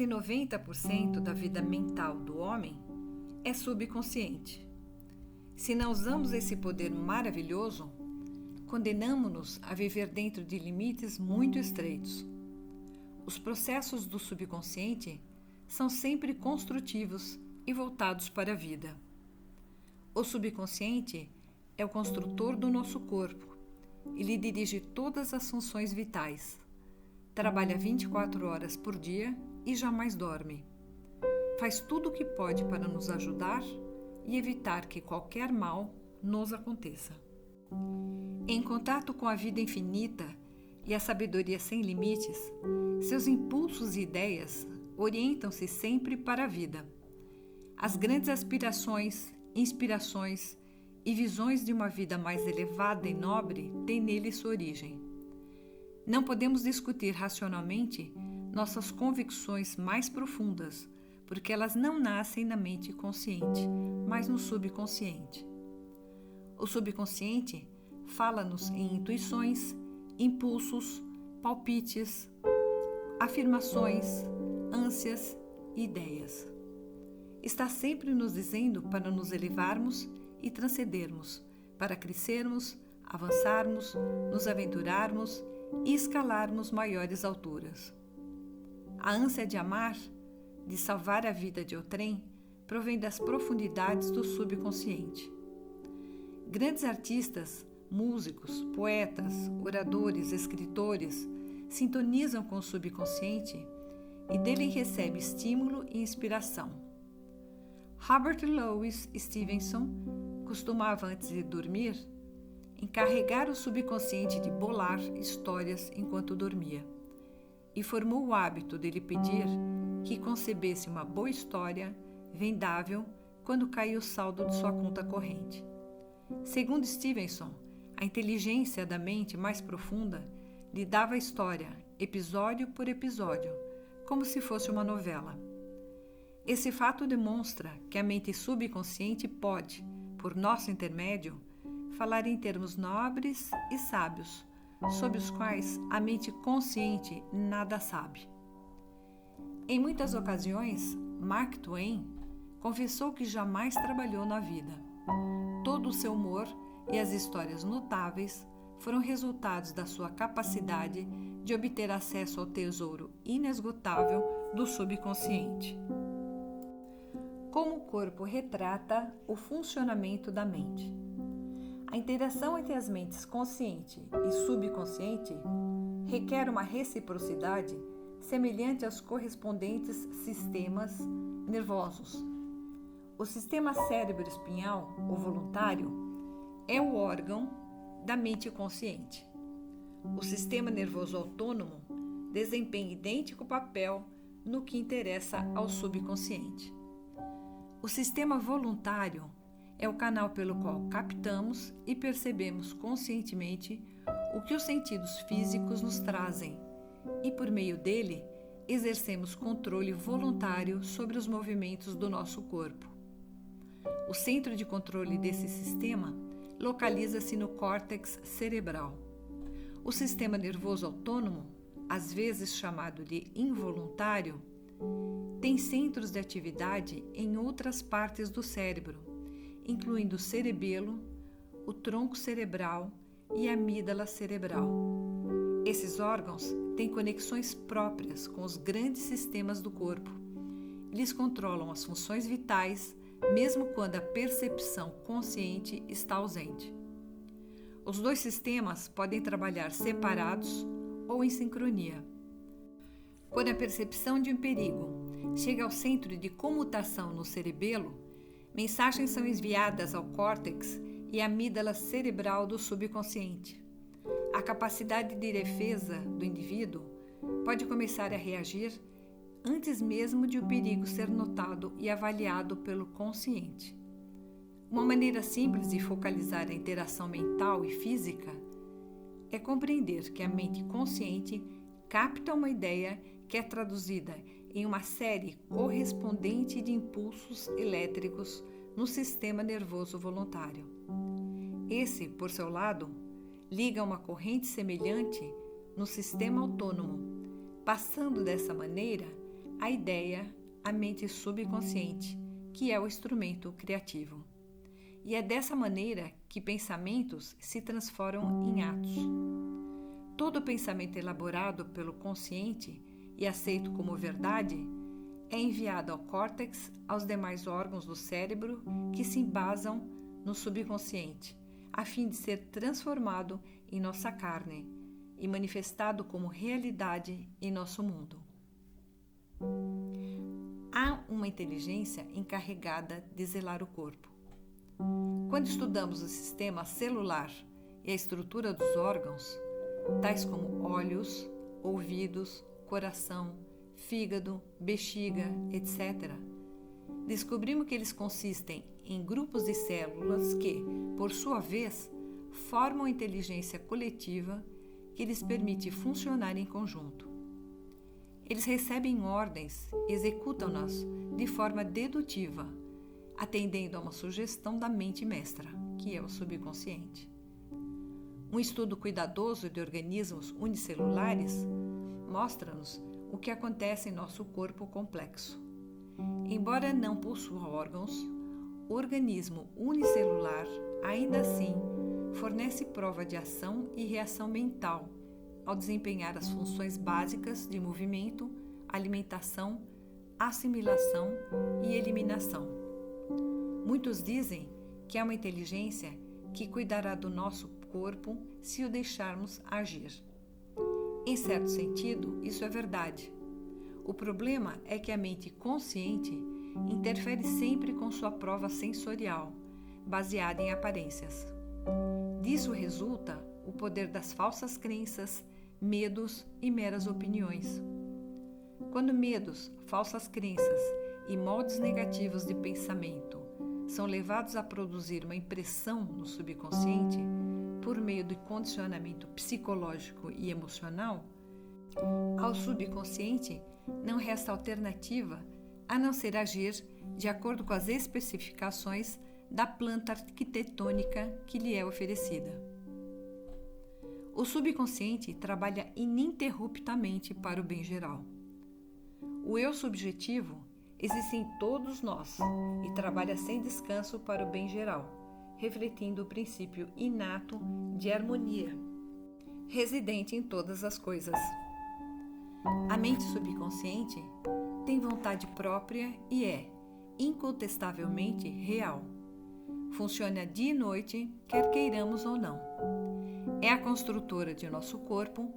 de 90% da vida mental do homem é subconsciente. Se não usamos esse poder maravilhoso, condenamos-nos a viver dentro de limites muito estreitos. Os processos do subconsciente são sempre construtivos e voltados para a vida. O subconsciente é o construtor do nosso corpo. Ele dirige todas as funções vitais. Trabalha 24 horas por dia e jamais dorme. Faz tudo o que pode para nos ajudar e evitar que qualquer mal nos aconteça. Em contato com a vida infinita e a sabedoria sem limites, seus impulsos e ideias orientam-se sempre para a vida. As grandes aspirações, inspirações e visões de uma vida mais elevada e nobre têm nele sua origem. Não podemos discutir racionalmente nossas convicções mais profundas, porque elas não nascem na mente consciente, mas no subconsciente. O subconsciente fala-nos em intuições, impulsos, palpites, afirmações, ânsias e ideias. Está sempre nos dizendo para nos elevarmos e transcendermos, para crescermos, avançarmos, nos aventurarmos e escalarmos maiores alturas. A ânsia de amar, de salvar a vida de outrem, provém das profundidades do subconsciente. Grandes artistas, músicos, poetas, oradores, escritores sintonizam com o subconsciente e dele recebe estímulo e inspiração. Robert Louis Stevenson costumava, antes de dormir, encarregar o subconsciente de bolar histórias enquanto dormia, e formou o hábito de lhe pedir que concebesse uma boa história vendável quando caía o saldo de sua conta corrente. Segundo Stevenson, a inteligência da mente mais profunda lhe dava a história, episódio por episódio, como se fosse uma novela. Esse fato demonstra que a mente subconsciente pode, por nosso intermédio, falar em termos nobres e sábios, sobre os quais a mente consciente nada sabe. Em muitas ocasiões, Mark Twain confessou que jamais trabalhou na vida. Todo o seu humor e as histórias notáveis foram resultados da sua capacidade de obter acesso ao tesouro inesgotável do subconsciente. Como o corpo retrata o funcionamento da mente. A interação entre as mentes consciente e subconsciente requer uma reciprocidade semelhante aos correspondentes sistemas nervosos. O sistema cérebro-espinhal, ou voluntário, é o órgão da mente consciente. O sistema nervoso autônomo desempenha idêntico papel no que interessa ao subconsciente. O sistema voluntário é o canal pelo qual captamos e percebemos conscientemente o que os sentidos físicos nos trazem e, por meio dele, exercemos controle voluntário sobre os movimentos do nosso corpo. O centro de controle desse sistema localiza-se no córtex cerebral. O sistema nervoso autônomo, às vezes chamado de involuntário, tem centros de atividade em outras partes do cérebro, incluindo o cerebelo, o tronco cerebral e a amígdala cerebral. Esses órgãos têm conexões próprias com os grandes sistemas do corpo. Eles controlam as funções vitais, mesmo quando a percepção consciente está ausente. Os dois sistemas podem trabalhar separados ou em sincronia. Quando a percepção de um perigo chega ao centro de comutação no cerebelo, mensagens são enviadas ao córtex e à amígdala cerebral do subconsciente. A capacidade de defesa do indivíduo pode começar a reagir antes mesmo de o perigo ser notado e avaliado pelo consciente. Uma maneira simples de focalizar a interação mental e física é compreender que a mente consciente capta uma ideia que é traduzida em uma série correspondente de impulsos elétricos no sistema nervoso voluntário. Esse, por seu lado, liga uma corrente semelhante no sistema autônomo, passando dessa maneira a ideia, a mente subconsciente, que é o instrumento criativo. E é dessa maneira que pensamentos se transformam em atos. Todo pensamento elaborado pelo consciente e aceito como verdade é enviado ao córtex, aos demais órgãos do cérebro que se embasam no subconsciente, a fim de ser transformado em nossa carne e manifestado como realidade em nosso mundo. Há uma inteligência encarregada de zelar o corpo. Quando estudamos o sistema celular e a estrutura dos órgãos, tais como olhos, ouvidos, coração, fígado, bexiga, etc., descobrimos que eles consistem em grupos de células que, por sua vez, formam inteligência coletiva que lhes permite funcionar em conjunto. Eles recebem ordens e executam-nas de forma dedutiva, atendendo a uma sugestão da mente mestra, que é o subconsciente. Um estudo cuidadoso de organismos unicelulares mostra-nos o que acontece em nosso corpo complexo. Embora não possua órgãos, o organismo unicelular, ainda assim, fornece prova de ação e reação mental ao desempenhar as funções básicas de movimento, alimentação, assimilação e eliminação. Muitos dizem que é uma inteligência que cuidará do nosso corpo se o deixarmos agir. Em certo sentido, isso é verdade. O problema é que a mente consciente interfere sempre com sua prova sensorial, baseada em aparências. Disso resulta o poder das falsas crenças, medos e meras opiniões. Quando medos, falsas crenças e moldes negativos de pensamento são levados a produzir uma impressão no subconsciente por meio do condicionamento psicológico e emocional, ao subconsciente não resta alternativa a não ser agir de acordo com as especificações da planta arquitetônica que lhe é oferecida. O subconsciente trabalha ininterruptamente para o bem geral. O eu subjetivo existe em todos nós e trabalha sem descanso para o bem geral, refletindo o princípio inato de harmonia, residente em todas as coisas. A mente subconsciente tem vontade própria e é, incontestavelmente, real. Funciona dia e noite, quer queiramos ou não. É a construtora de nosso corpo,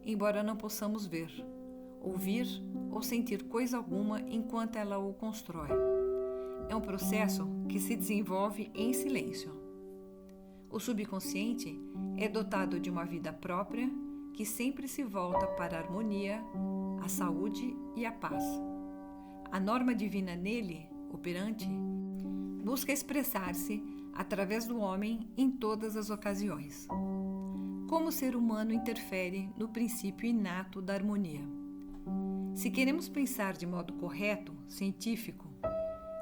embora não possamos ver, ouvir ou sentir coisa alguma enquanto ela o constrói. É um processo que se desenvolve em silêncio. O subconsciente é dotado de uma vida própria que sempre se volta para a harmonia, a saúde e a paz. A norma divina nele, operante, busca expressar-se através do homem em todas as ocasiões. Como o ser humano interfere no princípio inato da harmonia? Se queremos pensar de modo correto, científico,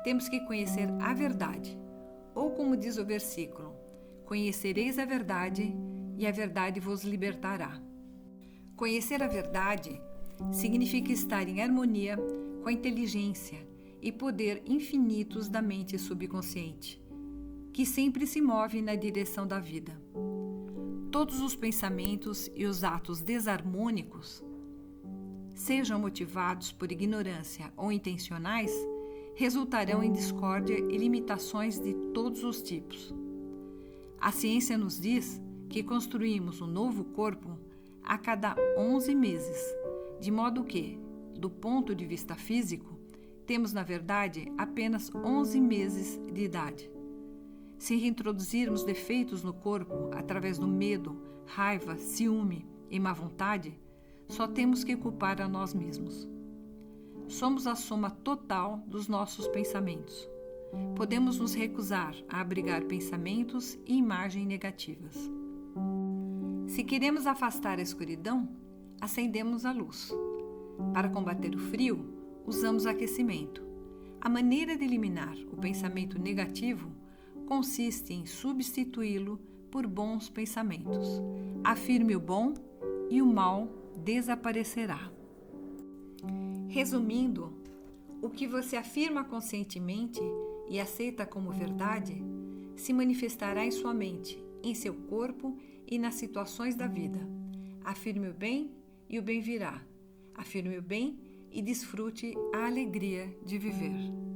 temos que conhecer a verdade, ou como diz o versículo, conhecereis a verdade e a verdade vos libertará. Conhecer a verdade significa estar em harmonia com a inteligência e poder infinitos da mente subconsciente, que sempre se move na direção da vida. Todos os pensamentos e os atos desarmônicos, sejam motivados por ignorância ou intencionais, resultarão em discórdia e limitações de todos os tipos. A ciência nos diz que construímos um novo corpo a cada 11 meses, de modo que, do ponto de vista físico, temos, na verdade, apenas 11 meses de idade. Se reintroduzirmos defeitos no corpo através do medo, raiva, ciúme e má vontade, só temos que culpar a nós mesmos. Somos a soma total dos nossos pensamentos. Podemos nos recusar a abrigar pensamentos e imagens negativas. Se queremos afastar a escuridão, acendemos a luz. Para combater o frio, usamos aquecimento. A maneira de eliminar o pensamento negativo consiste em substituí-lo por bons pensamentos. Afirme o bom e o mal desaparecerá. Resumindo, o que você afirma conscientemente e aceita como verdade se manifestará em sua mente, em seu corpo e nas situações da vida. Afirme o bem e o bem virá. Afirme o bem e desfrute a alegria de viver.